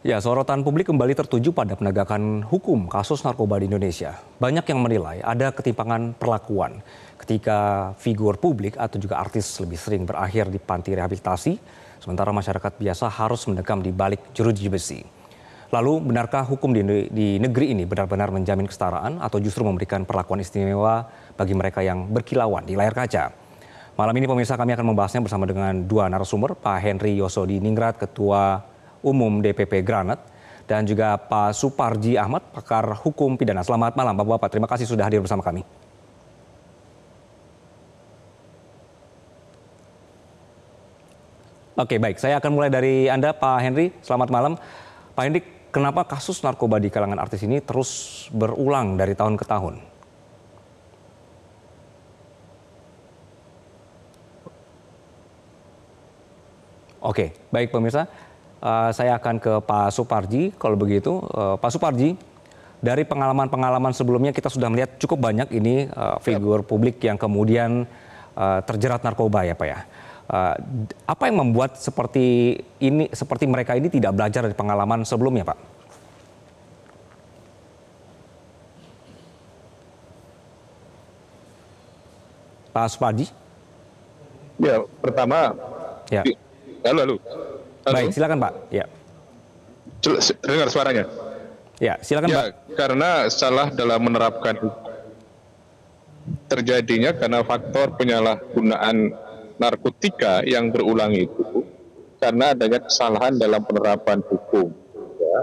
Ya, sorotan publik kembali tertuju pada penegakan hukum kasus narkoba di Indonesia. Banyak yang menilai ada ketimpangan perlakuan ketika figur publik atau juga artis lebih sering berakhir di panti rehabilitasi, sementara masyarakat biasa harus mendekam di balik jeruji besi. Lalu, benarkah hukum di negeri ini benar-benar menjamin kesetaraan atau justru memberikan perlakuan istimewa bagi mereka yang berkilauan di layar kaca? Malam ini pemirsa kami akan membahasnya bersama dengan dua narasumber, Pak Henry Yosodi Ningrat, Ketua Umum DPP Granat, dan juga Pak Suparji Ahmad, pakar hukum pidana. Selamat malam Bapak-Bapak, terima kasih sudah hadir bersama kami. Oke, baik, saya akan mulai dari Anda Pak Henry, selamat malam. Pak Henry, kenapa kasus narkoba di kalangan artis ini terus berulang dari tahun ke tahun? Oke, baik pemirsa. Saya akan ke Pak Suparji. Kalau begitu, Pak Suparji, dari pengalaman-pengalaman sebelumnya kita sudah melihat cukup banyak ini figur publik yang kemudian terjerat narkoba ya Pak ya. Apa yang membuat seperti mereka ini tidak belajar dari pengalaman sebelumnya Pak? Pak Suparji? Ya, pertama, Ya. halo. Baik, silakan Pak. Ya. Dengar suaranya. Ya, silakan Pak. Ya, karena salah dalam menerapkan terjadinya karena faktor penyalahgunaan narkotika yang berulang itu karena adanya kesalahan dalam penerapan hukum. Ya.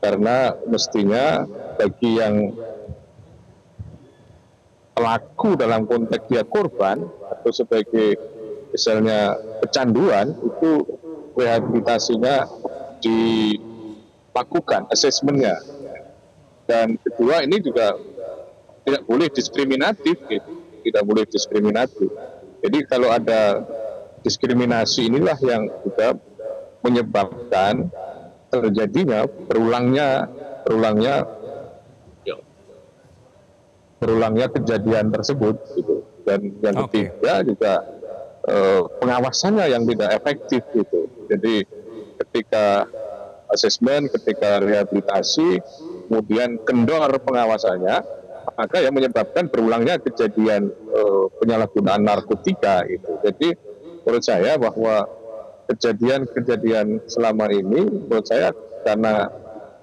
Karena mestinya bagi yang pelaku dalam konteks dia korban atau sebagai misalnya kecanduan itu rehabilitasinya dilakukan, asesmennya. Dan kedua ini juga tidak boleh diskriminatif, gitu. Tidak boleh diskriminatif. Jadi kalau ada diskriminasi inilah yang juga menyebabkan terjadinya berulangnya kejadian tersebut. Gitu. Dan yang ketiga juga pengawasannya yang tidak efektif gitu. Jadi ketika asesmen, ketika rehabilitasi, kemudian kendor pengawasannya, maka yang menyebabkan berulangnya kejadian penyalahgunaan narkotika itu. Jadi menurut saya bahwa kejadian-kejadian selama ini menurut saya karena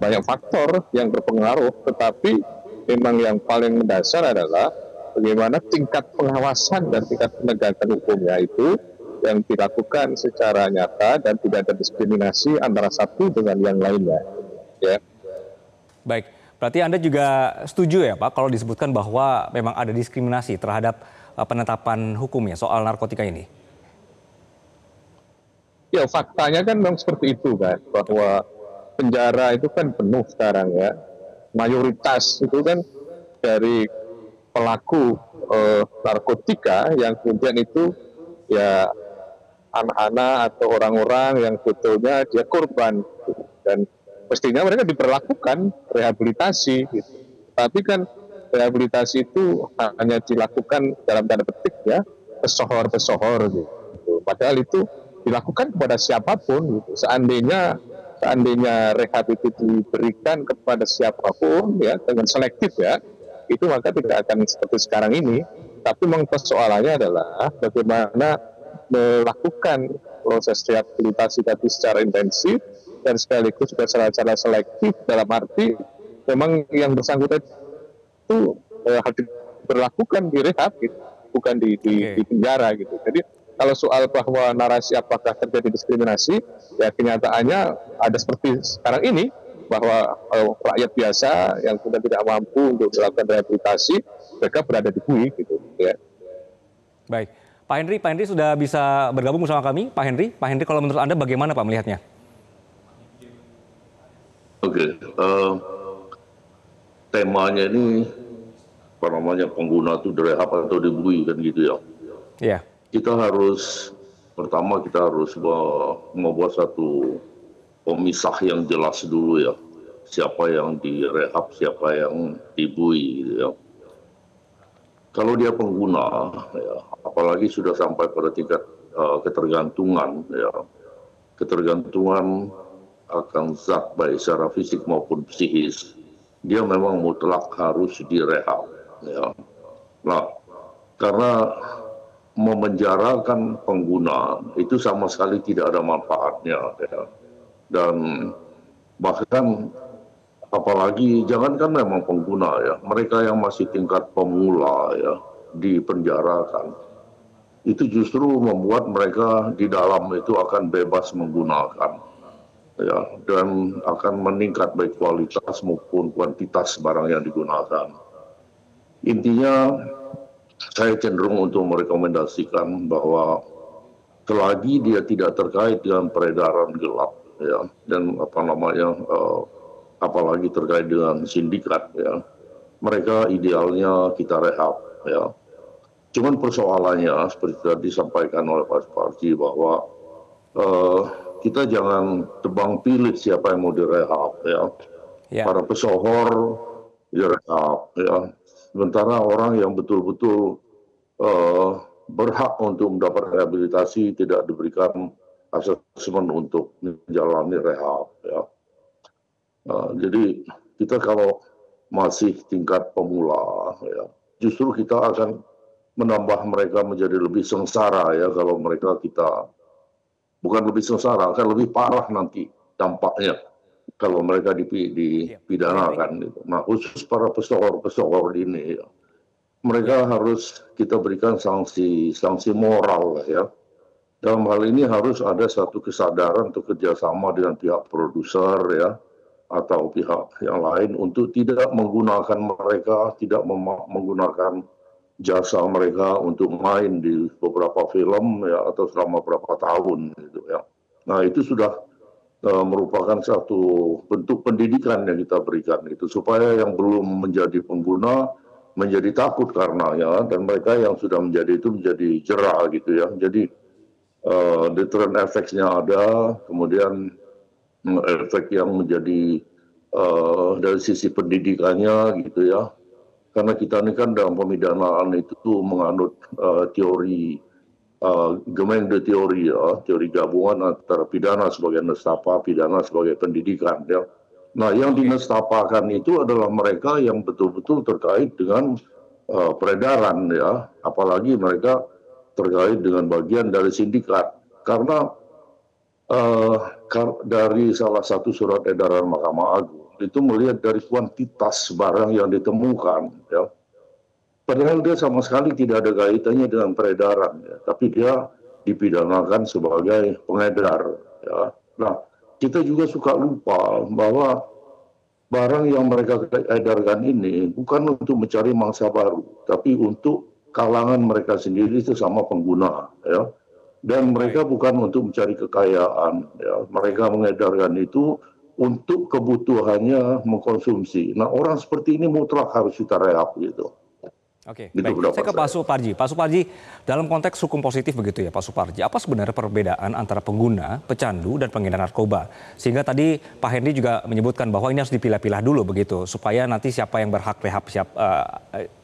banyak faktor yang berpengaruh, tetapi memang yang paling mendasar adalah bagaimana tingkat pengawasan dan tingkat penegakan hukumnya itu yang dilakukan secara nyata dan tidak ada diskriminasi antara satu dengan yang lainnya. Ya. Baik, berarti Anda juga setuju ya Pak kalau disebutkan bahwa memang ada diskriminasi terhadap penetapan hukumnya soal narkotika ini? Ya faktanya kan memang seperti itu kan, bahwa penjara itu kan penuh sekarang ya. Mayoritas itu kan dari pelaku narkotika yang kemudian itu ya anak-anak atau orang-orang yang sebetulnya dia korban dan mestinya mereka diperlakukan rehabilitasi gitu. Tapi kan rehabilitasi itu hanya dilakukan dalam tanda petik ya pesohor-pesohor gitu. Padahal itu dilakukan kepada siapapun gitu. Seandainya rehab itu diberikan kepada siapapun ya dengan selektif ya, itu maka tidak akan seperti sekarang ini. Tapi memang persoalannya adalah bagaimana melakukan proses rehabilitasi tadi secara intensif dan sekaligus juga secara selektif, dalam arti memang yang bersangkutan itu harus diberlakukan di rehab gitu, bukan di penjara gitu. Jadi kalau soal bahwa narasi apakah terjadi diskriminasi, ya kenyataannya ada seperti sekarang ini, bahwa rakyat biasa yang sudah tidak mampu untuk melakukan rehabilitasi, mereka berada di bui gitu. Ya. Baik, Pak Henry sudah bisa bergabung bersama kami. Pak Henry kalau menurut Anda bagaimana Pak melihatnya? Oke, temanya ini apa namanya pengguna itu direhab atau dibui kan gitu ya. Iya. Pertama kita harus membuat satu pemisah yang jelas dulu ya. Siapa yang direhab, siapa yang dibui gitu ya. Kalau dia pengguna, ya, apalagi sudah sampai pada tingkat ketergantungan, ya, ketergantungan akan zat baik secara fisik maupun psikis, dia memang mutlak harus direhab. Ya. Nah, karena memenjarakan pengguna itu sama sekali tidak ada manfaatnya. Ya. Dan bahkan apalagi jangankan memang pengguna ya, mereka yang masih tingkat pemula ya dipenjarakan. Itu justru membuat mereka di dalam itu akan bebas menggunakan ya, dan akan meningkat baik kualitas maupun kuantitas barang yang digunakan. Intinya saya cenderung untuk merekomendasikan bahwa selagi dia tidak terkait dengan peredaran gelap ya, dan apalagi terkait dengan sindikat ya, mereka idealnya kita rehab ya. Cuman persoalannya seperti tadi disampaikan oleh Pak Suparji bahwa kita jangan tebang pilih siapa yang mau direhab ya. Para pesohor direhab ya. Sementara orang yang betul-betul berhak untuk mendapat rehabilitasi tidak diberikan asesmen untuk menjalani rehab ya. Jadi kita kalau masih tingkat pemula ya, justru kita akan menambah mereka menjadi lebih sengsara ya, kalau mereka kita bukan lebih sengsara, akan lebih parah nanti dampaknya kalau mereka dipidanakan. Gitu. Nah, khusus para pesohor ini, ya, mereka harus kita berikan sanksi moral ya. Dalam hal ini harus ada satu kesadaran untuk kerjasama dengan pihak produser ya, atau pihak yang lain untuk tidak menggunakan mereka, tidak menggunakan jasa mereka untuk main di beberapa film ya, atau selama beberapa tahun gitu ya. Nah, itu sudah merupakan satu bentuk pendidikan yang kita berikan gitu, supaya yang belum menjadi pengguna menjadi takut karenanya, dan mereka yang sudah menjadi itu menjadi jera gitu ya. Jadi deterrent effects-nya ada, kemudian efek yang menjadi dari sisi pendidikannya gitu ya. Karena kita ini kan dalam pemidanaan itu menganut teori Gemengde teori ya, teori gabungan antara pidana sebagai nestapa, pidana sebagai pendidikan ya. Nah, yang dinestapakan itu adalah mereka yang betul-betul terkait dengan peredaran ya, apalagi mereka terkait dengan bagian dari sindikat. Karena dari salah satu surat edaran Mahkamah Agung itu melihat dari kuantitas barang yang ditemukan ya, padahal dia sama sekali tidak ada kaitannya dengan peredaran ya, tapi dia dipidanakan sebagai pengedar ya. Nah, kita juga suka lupa bahwa barang yang mereka edarkan ini bukan untuk mencari mangsa baru, tapi untuk kalangan mereka sendiri sesama pengguna ya. Dan mereka bukan untuk mencari kekayaan ya. Mereka mengedarkan itu untuk kebutuhannya mengkonsumsi. Nah, orang seperti ini mutlak harus kita rehab gitu. Oke, gitu baik. Saya ke Pak Suparji. Pak Suparji, dalam konteks hukum positif begitu ya Pak Suparji, apa sebenarnya perbedaan antara pengguna, pecandu, dan pengedar narkoba? Sehingga tadi Pak Hendy juga menyebutkan bahwa ini harus dipilah-pilah dulu begitu, supaya nanti siapa yang berhak rehab,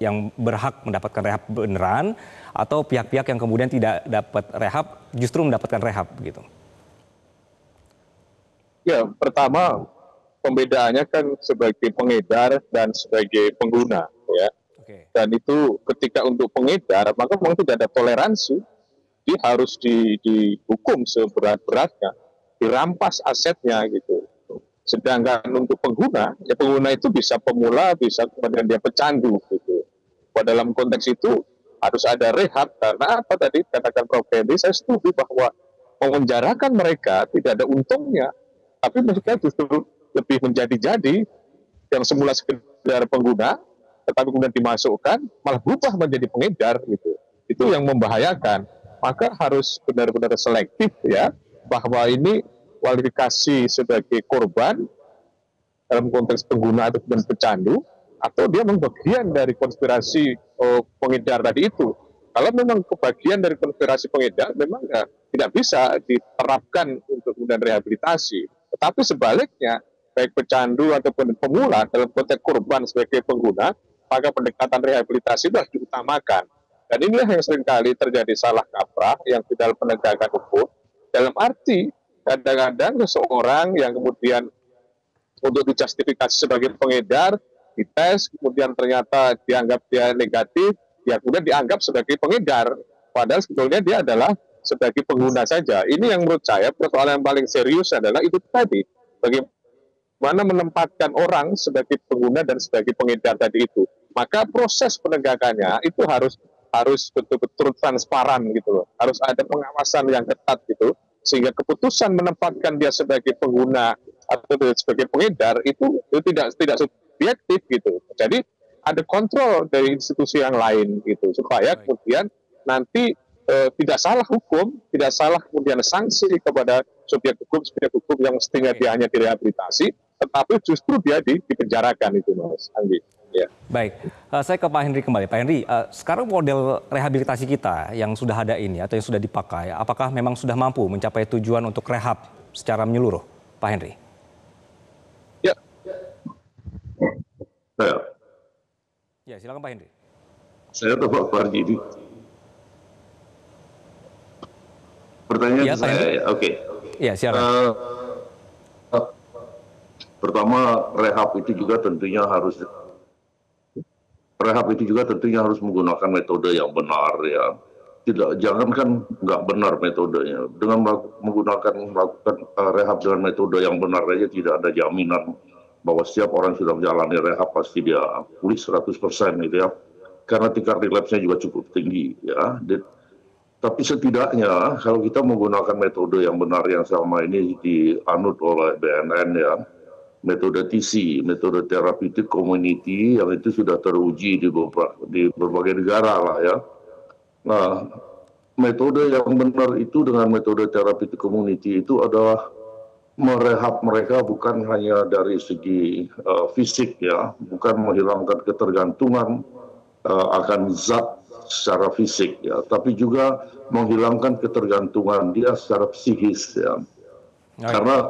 yang berhak mendapatkan rehab beneran, atau pihak-pihak yang kemudian tidak dapat rehab justru mendapatkan rehab begitu. Ya, pertama pembedaannya kan sebagai pengedar dan sebagai pengguna ya. Dan itu ketika untuk pengedar, maka memang tidak ada toleransi, dia harus dihukum seberat-beratnya, dirampas asetnya gitu. Sedangkan untuk pengguna, ya pengguna itu bisa pemula, bisa kemudian dia pecandu gitu. Pada dalam konteks itu harus ada rehab, karena apa tadi katakan Prof. Hendy, saya setuju bahwa memenjarakan mereka tidak ada untungnya, tapi mereka justru lebih menjadi-jadi, yang semula sekedar pengguna, tetapi kemudian dimasukkan malah berubah menjadi pengedar gitu. Itu yang membahayakan. Maka harus benar-benar selektif ya, bahwa ini kualifikasi sebagai korban dalam konteks pengguna atau pecandu, atau dia memang bagian dari konspirasi pengedar tadi itu. Kalau memang kebagian dari konspirasi pengedar, memang tidak bisa diterapkan untuk kemudian rehabilitasi. Tetapi sebaliknya, baik pecandu ataupun pemula dalam konteks korban sebagai pengguna, maka pendekatan rehabilitasi itu harus diutamakan. Dan inilah yang seringkali terjadi salah kaprah yang di dalam penegakan hukum, dalam arti kadang-kadang seseorang yang kemudian untuk dijustifikasi sebagai pengedar, dites, kemudian ternyata dianggap dia negatif, ya kemudian dianggap sebagai pengedar. Padahal sebetulnya dia adalah sebagai pengguna saja. Ini yang menurut saya persoalan yang paling serius adalah itu tadi. Bagaimana menempatkan orang sebagai pengguna dan sebagai pengedar tadi itu. Maka proses penegakannya itu harus betul-betul transparan gitu loh. Harus ada pengawasan yang ketat gitu. Sehingga keputusan menempatkan dia sebagai pengguna atau sebagai pengedar itu tidak subjektif gitu. Jadi ada kontrol dari institusi yang lain gitu supaya kemudian nanti tidak salah hukum, tidak salah kemudian sanksi kepada subjek hukum yang mestinya dia hanya direhabilitasi, tetapi justru dia dipenjarakan itu, Mas Andi. Ya. Baik, saya ke Pak Henry kembali. Pak Henry, sekarang model rehabilitasi kita yang sudah ada ini atau yang sudah dipakai, apakah memang sudah mampu mencapai tujuan untuk rehab secara menyeluruh, Pak Henry? Ya. Ya, silakan Pak Henry. Saya atau Pak Parji ini? Pertanyaan ya, saya, ya. Oke. Ya, silakan. Pertama, rehab itu juga tentunya harus menggunakan metode yang benar ya. Jangankan nggak benar metodenya. Dengan melakukan rehab dengan metode yang benar aja tidak ada jaminan bahwa setiap orang sudah menjalani rehab pasti dia pulih 100% gitu ya. Karena tingkat relapse-nya juga cukup tinggi ya. Tapi setidaknya kalau kita menggunakan metode yang benar yang selama ini dianut oleh BNN ya, metode TC, metode therapeutic community yang itu sudah teruji di berbagai negara lah ya. Nah, metode yang benar itu dengan metode therapeutic community itu adalah merehab mereka bukan hanya dari segi fisik ya, bukan menghilangkan ketergantungan akan zat secara fisik ya, tapi juga menghilangkan ketergantungan dia secara psikis ya. Karena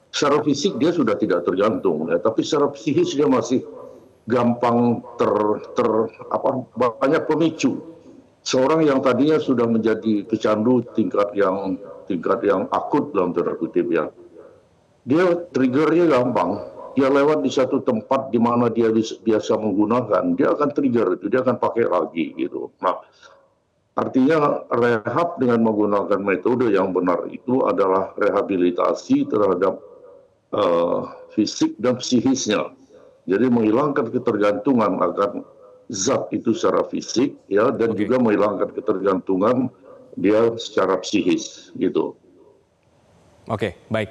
secara fisik dia sudah tidak tergantung ya, tapi secara psikis dia masih gampang banyak pemicu. Seorang yang tadinya sudah menjadi pecandu tingkat yang akut dalam tanda kutip ya, dia triggernya gampang. Dia lewat di satu tempat di mana dia biasa menggunakan, dia akan trigger itu, dia akan pakai lagi gitu. Nah, artinya rehab dengan menggunakan metode yang benar itu adalah rehabilitasi terhadap fisik dan psikisnya. Jadi menghilangkan ketergantungan akan zat itu secara fisik ya, dan juga menghilangkan ketergantungan dia secara psikis gitu. Oke, baik.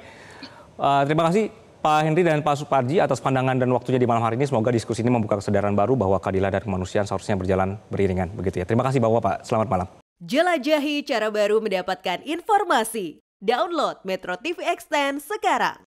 Terima kasih Pak Henry dan Pak Suparji atas pandangan dan waktunya di malam hari ini. Semoga diskusi ini membuka kesadaran baru bahwa keadilan dan kemanusiaan seharusnya berjalan beriringan begitu ya. Terima kasih Bapak-Bapak. Selamat malam. Jelajahi cara baru mendapatkan informasi. Download Metro TV Extend sekarang.